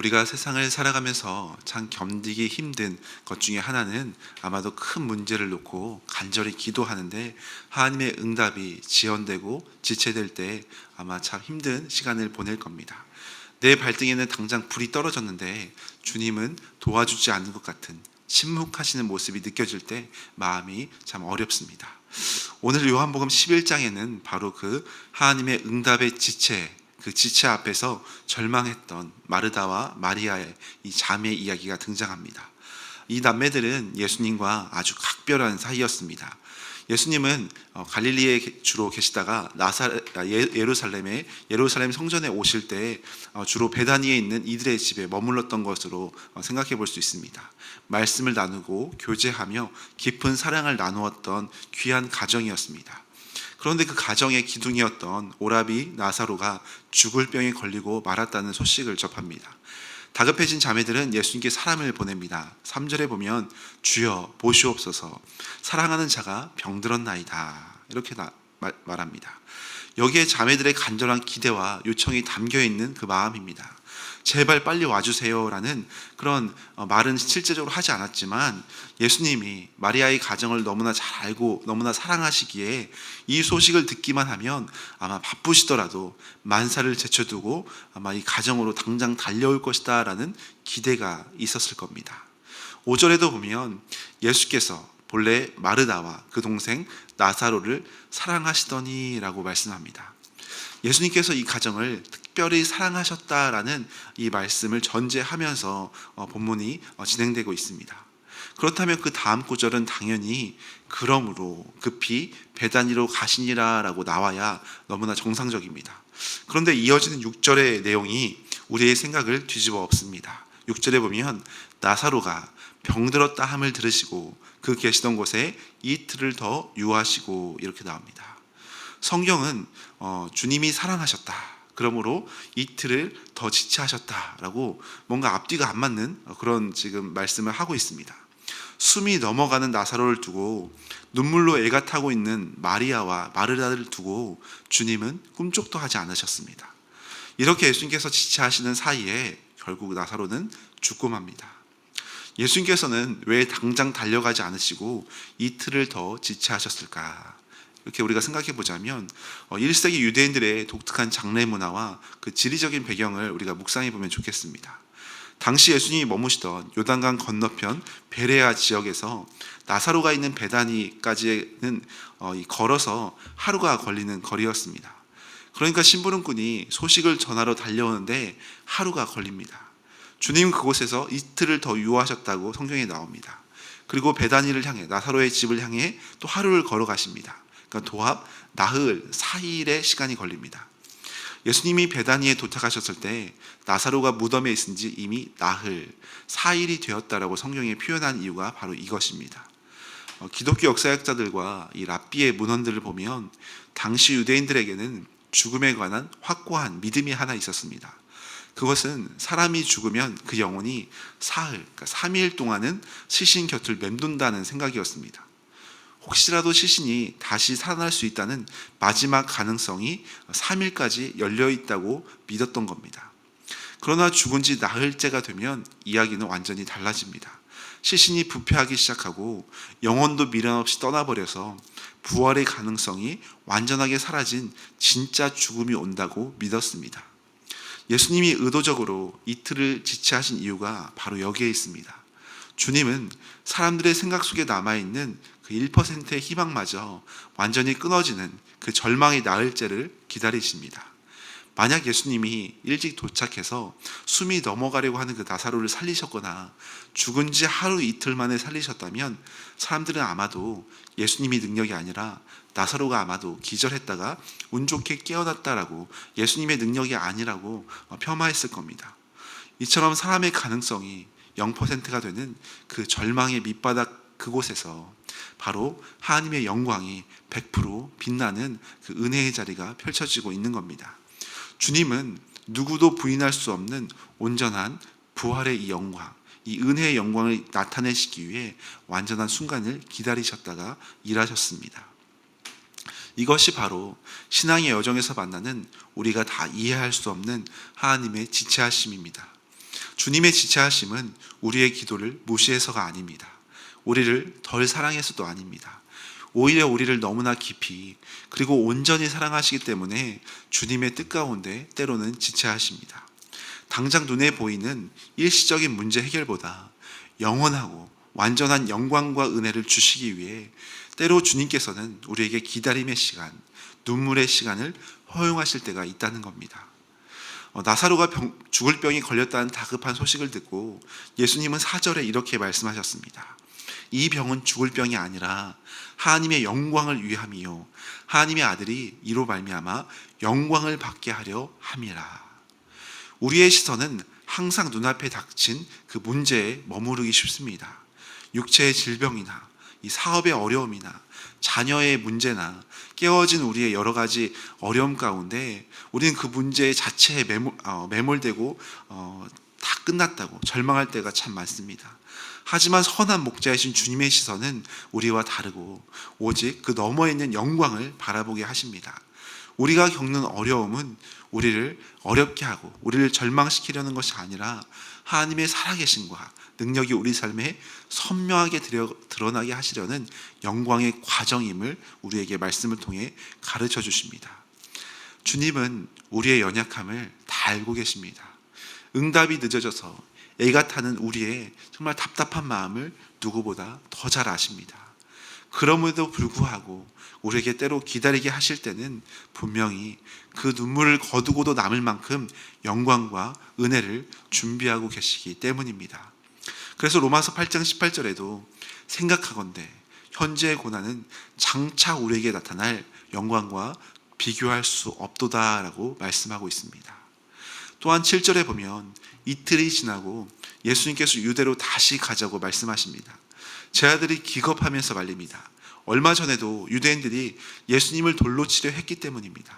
우리가 세상을 살아가면서 참 견디기 힘든 것 중에 하나는 아마도 큰 문제를 놓고 간절히 기도하는데 하나님의 응답이 지연되고 지체될 때 아마 참 힘든 시간을 보낼 겁니다. 내 발등에는 당장 불이 떨어졌는데 주님은 도와주지 않는 것 같은 침묵하시는 모습이 느껴질 때 마음이 참 어렵습니다. 오늘 요한복음 11장에는 바로 그 하나님의 응답의 지체, 그 지체 앞에서 절망했던 마르다와 마리아의 이 자매 이야기가 등장합니다. 이 남매들은 예수님과 아주 각별한 사이였습니다. 예수님은 갈릴리에 주로 계시다가 예루살렘 성전에 오실 때 주로 베다니에 있는 이들의 집에 머물렀던 것으로 생각해 볼 수 있습니다. 말씀을 나누고 교제하며 깊은 사랑을 나누었던 귀한 가정이었습니다. 그런데 그 가정의 기둥이었던 오라비 나사로가 죽을 병에 걸리고 말았다는 소식을 접합니다. 다급해진 자매들은 예수님께 사람을 보냅니다. 3절에 보면 주여 보시옵소서 사랑하는 자가 병들었나이다 이렇게 말합니다. 여기에 자매들의 간절한 기대와 요청이 담겨있는 그 마음입니다. 제발 빨리 와주세요라는 그런 말은 실제적으로 하지 않았지만 예수님이 마리아의 가정을 너무나 잘 알고 너무나 사랑하시기에 이 소식을 듣기만 하면 아마 바쁘시더라도 만사를 제쳐두고 아마 이 가정으로 당장 달려올 것이다 라는 기대가 있었을 겁니다. 5절에도 보면 예수께서 본래 마르다와 그 동생 나사로를 사랑하시더니 라고 말씀합니다. 예수님께서 이 가정을 특별히 사랑하셨다라는 이 말씀을 전제하면서 본문이 진행되고 있습니다. 그렇다면 그 다음 구절은 당연히 그러므로 급히 베다니로 가시니라 라고 나와야 너무나 정상적입니다. 그런데 이어지는 6절의 내용이 우리의 생각을 뒤집어 엎습니다. 6절에 보면 나사로가 병들었다 함을 들으시고 그 계시던 곳에 이틀을 더 유하시고 이렇게 나옵니다. 성경은 주님이 사랑하셨다, 그러므로 이틀을 더 지체하셨다라고 뭔가 앞뒤가 안 맞는 그런 지금 말씀을 하고 있습니다. 숨이 넘어가는 나사로를 두고 눈물로 애가 타고 있는 마리아와 마르다를 두고 주님은 꿈쩍도 하지 않으셨습니다. 이렇게 예수님께서 지체하시는 사이에 결국 나사로는 죽고 맙니다. 예수님께서는 왜 당장 달려가지 않으시고 이틀을 더 지체하셨을까? 이렇게 우리가 생각해 보자면 1세기 유대인들의 독특한 장례 문화와 그 지리적인 배경을 우리가 묵상해 보면 좋겠습니다. 당시 예수님이 머무시던 요단강 건너편 베레아 지역에서 나사로가 있는 베다니까지는 걸어서 하루가 걸리는 거리였습니다. 그러니까 심부름꾼이 소식을 전하러 달려오는데 하루가 걸립니다. 주님은 그곳에서 이틀을 더 유하셨다고 성경에 나옵니다. 그리고 베다니를 향해 나사로의 집을 향해 또 하루를 걸어가십니다. 그러니까 도합 나흘 4일의 시간이 걸립니다. 예수님이 베다니에 도착하셨을 때 나사로가 무덤에 있은 지 이미 나흘 4일이 되었다라고 성경에 표현한 이유가 바로 이것입니다. 기독교 역사학자들과 이 랍비의 문헌들을 보면 당시 유대인들에게는 죽음에 관한 확고한 믿음이 하나 있었습니다. 그것은 사람이 죽으면 그 영혼이 사흘, 그러니까 3일 동안은 시신 곁을 맴돈다는 생각이었습니다. 혹시라도 시신이 다시 살아날 수 있다는 마지막 가능성이 3일까지 열려있다고 믿었던 겁니다. 그러나 죽은 지 나흘째가 되면 이야기는 완전히 달라집니다. 시신이 부패하기 시작하고 영혼도 미련 없이 떠나버려서 부활의 가능성이 완전하게 사라진 진짜 죽음이 온다고 믿었습니다. 예수님이 의도적으로 이틀을 지체하신 이유가 바로 여기에 있습니다. 주님은 사람들의 생각 속에 남아있는 그 1%의 희망마저 완전히 끊어지는 그 절망의 나흘째를 기다리십니다. 만약 예수님이 일찍 도착해서 숨이 넘어가려고 하는 그 나사로를 살리셨거나 죽은 지 하루 이틀 만에 살리셨다면 사람들은 아마도 예수님이 능력이 아니라 나사로가 아마도 기절했다가 운 좋게 깨어났다라고 예수님의 능력이 아니라고 폄하했을 겁니다. 이처럼 사람의 가능성이 0%가 되는 그 절망의 밑바닥 그곳에서 바로 하나님의 영광이 100% 빛나는 그 은혜의 자리가 펼쳐지고 있는 겁니다. 주님은 누구도 부인할 수 없는 온전한 부활의 이 영광, 이 은혜의 영광을 나타내시기 위해 완전한 순간을 기다리셨다가 일하셨습니다. 이것이 바로 신앙의 여정에서 만나는 우리가 다 이해할 수 없는 하나님의 지체하심입니다. 주님의 지체하심은 우리의 기도를 무시해서가 아닙니다. 우리를 덜 사랑해서도 아닙니다. 오히려 우리를 너무나 깊이 그리고 온전히 사랑하시기 때문에 주님의 뜻 가운데 때로는 지체하십니다. 당장 눈에 보이는 일시적인 문제 해결보다 영원하고 완전한 영광과 은혜를 주시기 위해 때로 주님께서는 우리에게 기다림의 시간, 눈물의 시간을 허용하실 때가 있다는 겁니다. 나사로가 죽을 병이 걸렸다는 다급한 소식을 듣고 예수님은 4절에 이렇게 말씀하셨습니다. 이 병은 죽을 병이 아니라 하나님의 영광을 위함이요 하나님의 아들이 이로 말미암아 영광을 받게 하려 함이라. 우리의 시선은 항상 눈앞에 닥친 그 문제에 머무르기 쉽습니다. 육체의 질병이나 이 사업의 어려움이나 자녀의 문제나 깨어진 우리의 여러 가지 어려움 가운데 우리는 그 문제 자체에 매몰되고 다 끝났다고 절망할 때가 참 많습니다. 하지만 선한 목자이신 주님의 시선은 우리와 다르고 오직 그 너머에 있는 영광을 바라보게 하십니다. 우리가 겪는 어려움은 우리를 어렵게 하고 우리를 절망시키려는 것이 아니라 하나님의 살아계심과 능력이 우리 삶에 선명하게 드러나게 하시려는 영광의 과정임을 우리에게 말씀을 통해 가르쳐 주십니다. 주님은 우리의 연약함을 다 알고 계십니다. 응답이 늦어져서 애가 타는 우리의 정말 답답한 마음을 누구보다 더 잘 아십니다. 그럼에도 불구하고 우리에게 때로 기다리게 하실 때는 분명히 그 눈물을 거두고도 남을 만큼 영광과 은혜를 준비하고 계시기 때문입니다. 그래서 로마서 8장 18절에도 생각하건대 현재의 고난은 장차 우리에게 나타날 영광과 비교할 수 없도다라고 말씀하고 있습니다. 또한 7절에 보면 이틀이 지나고 예수님께서 유대로 다시 가자고 말씀하십니다. 제 아들이 기겁하면서 말립니다. 얼마 전에도 유대인들이 예수님을 돌로 치려 했기 때문입니다.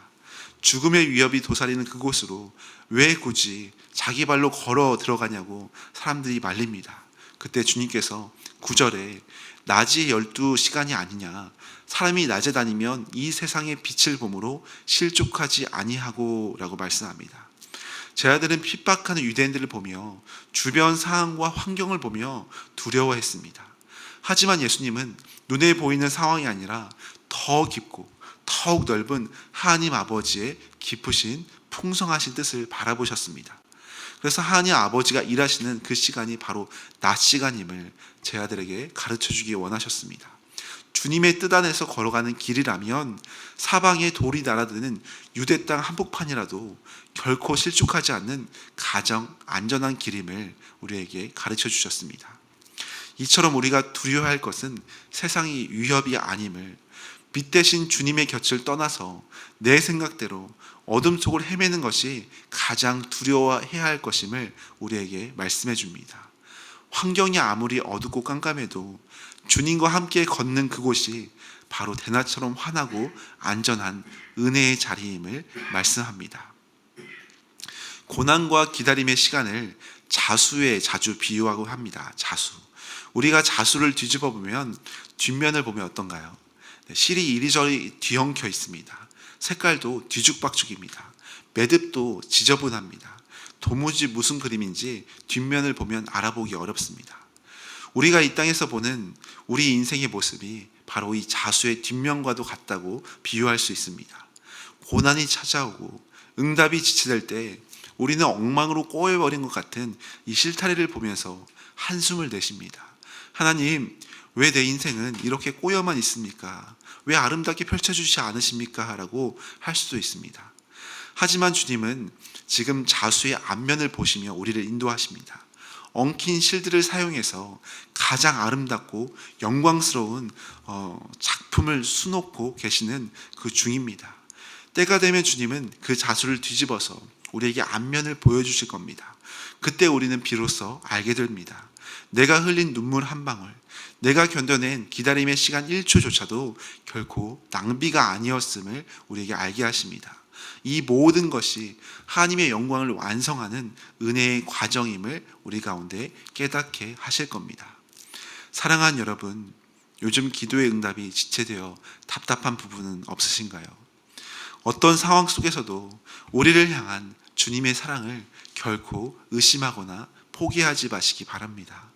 죽음의 위협이 도사리는 그곳으로 왜 굳이 자기 발로 걸어 들어가냐고 사람들이 말립니다. 그때 주님께서 9절에 낮이 12시간이 아니냐, 사람이 낮에 다니면 이 세상의 빛을 보므로 실족하지 아니하고 라고 말씀합니다. 제 아들은 핍박하는 유대인들을 보며 주변 상황과 환경을 보며 두려워했습니다. 하지만 예수님은 눈에 보이는 상황이 아니라 더 깊고 더욱 넓은 하나님 아버지의 깊으신 풍성하신 뜻을 바라보셨습니다. 그래서 하나님 아버지가 일하시는 그 시간이 바로 낮 시간임을 제 아들에게 가르쳐주기 원하셨습니다. 주님의 뜻 안에서 걸어가는 길이라면 사방에 돌이 날아드는 유대 땅 한복판이라도 결코 실족하지 않는 가장 안전한 길임을 우리에게 가르쳐 주셨습니다. 이처럼 우리가 두려워할 것은 세상이 위협이 아님을, 빛 대신 주님의 곁을 떠나서 내 생각대로 어둠 속을 헤매는 것이 가장 두려워해야 할 것임을 우리에게 말씀해 줍니다. 환경이 아무리 어둡고 깜깜해도 주님과 함께 걷는 그곳이 바로 대낮처럼 환하고 안전한 은혜의 자리임을 말씀합니다. 고난과 기다림의 시간을 자수에 자주 비유하고 합니다. 자수. 우리가 자수를 뒤집어 보면 뒷면을 보면 어떤가요? 실이 이리저리 뒤엉켜 있습니다. 색깔도 뒤죽박죽입니다. 매듭도 지저분합니다. 도무지 무슨 그림인지 뒷면을 보면 알아보기 어렵습니다. 우리가 이 땅에서 보는 우리 인생의 모습이 바로 이 자수의 뒷면과도 같다고 비유할 수 있습니다. 고난이 찾아오고 응답이 지체될 때 우리는 엉망으로 꼬여버린 것 같은 이 실타래를 보면서 한숨을 내쉽니다. 하나님, 왜 내 인생은 이렇게 꼬여만 있습니까? 왜 아름답게 펼쳐주지 않으십니까? 라고 할 수도 있습니다. 하지만 주님은 지금 자수의 앞면을 보시며 우리를 인도하십니다. 엉킨 실들을 사용해서 가장 아름답고 영광스러운 작품을 수놓고 계시는 그 중입니다. 때가 되면 주님은 그 자수를 뒤집어서 우리에게 앞면을 보여주실 겁니다. 그때 우리는 비로소 알게 됩니다. 내가 흘린 눈물 한 방울, 내가 견뎌낸 기다림의 시간 1초조차도 결코 낭비가 아니었음을 우리에게 알게 하십니다. 이 모든 것이 하나님의 영광을 완성하는 은혜의 과정임을 우리 가운데 깨닫게 하실 겁니다. 사랑하는 여러분, 요즘 기도의 응답이 지체되어 답답한 부분은 없으신가요? 어떤 상황 속에서도 우리를 향한 주님의 사랑을 결코 의심하거나 포기하지 마시기 바랍니다.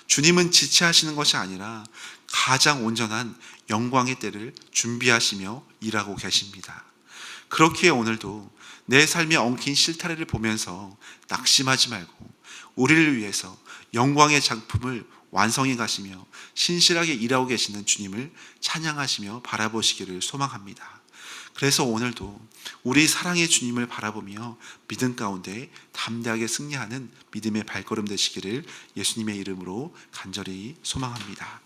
주님은 지체하시는 것이 아니라 가장 온전한 영광의 때를 준비하시며 일하고 계십니다. 그렇기에 오늘도 내 삶에 엉킨 실타래를 보면서 낙심하지 말고 우리를 위해서 영광의 작품을 완성해 가시며 신실하게 일하고 계시는 주님을 찬양하시며 바라보시기를 소망합니다. 그래서 오늘도 우리 사랑의 주님을 바라보며 믿음 가운데 담대하게 승리하는 믿음의 발걸음 되시기를 예수님의 이름으로 간절히 소망합니다.